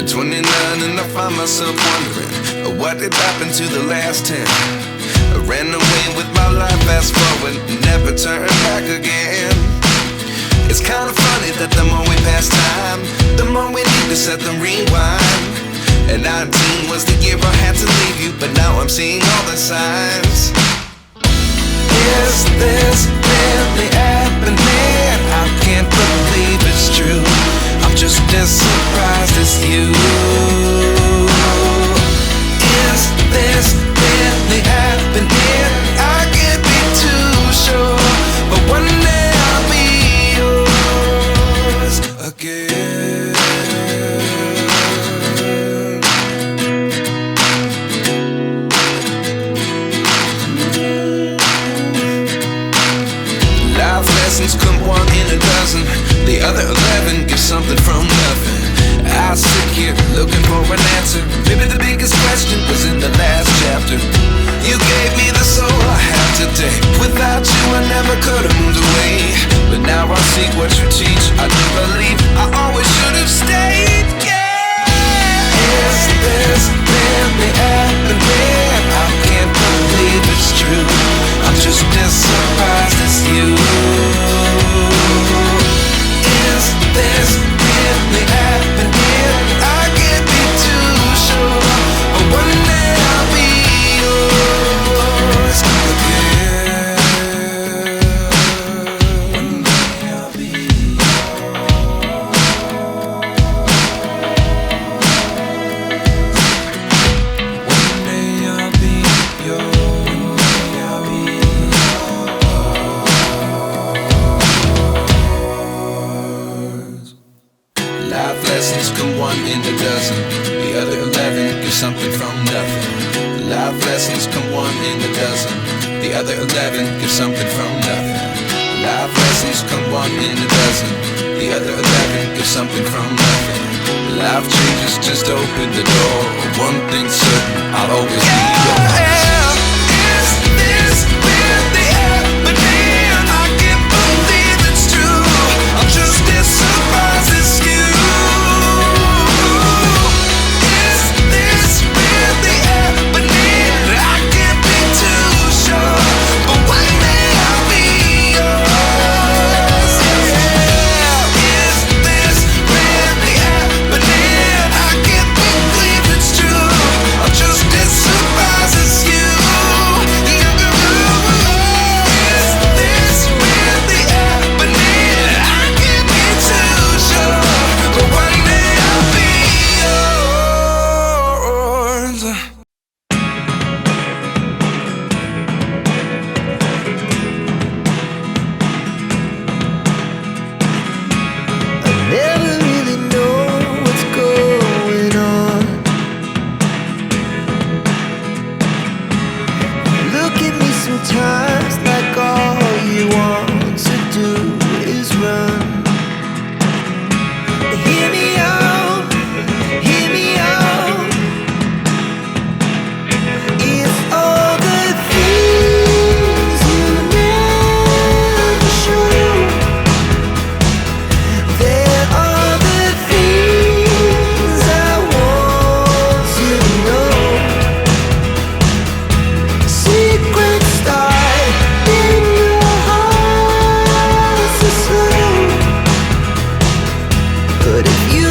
29 and I find myself wondering what did happen to the last 10. I ran away with my life, fast forward, never turn back again. It's kind of funny that the more we pass time, the more we need to set the rewind. And 19 was the year I had to leave you, but now I'm seeing all the signs. Is this really happening? I can't believe it's true. I'm just as surprised as you. Is this really happening? I can't be too sure, but one day I'll be yours again. Life lessons come one in a dozen. The other 11 give something from nothing. I sit here looking for an answer. Maybe the biggest question was in the last chapter. You gave me the soul I have today. Without you I never could have moved away. But now I see what you teach. I do believe I always should have stayed. Yeah. Is this really happening? I can't believe it's true. I'm just as surprised as you. Is this really happening? I can't be too sure, but one day I'll be yours again. One day I'll be One day I'll be yours. I'll be yours. Life lessons come one in a dozen. The other 11 give something from nothing. Life lessons come one in a dozen. The other 11 give something from nothing. Life lessons come one in a dozen. The other 11 give something from nothing. Life changes just open the door. One thing's certain, I'll always be yours. Is this really happening? I can't believe it's true. I'm just as surprised as you. Is this really happening? I can't be too sure, but one day I'll be yours. Yeah. Is this really happening? I can't believe it's true. I'm just as surprised as you. Is this really happening? I can't be too sure, but one day I'll be yours. Never really know what's going on. Look at me sometimes like all you want to do is run. Hear me out, hear me out. It's all the things you never show. There are the things I want to know. Secrets start in your heart so slow. But if you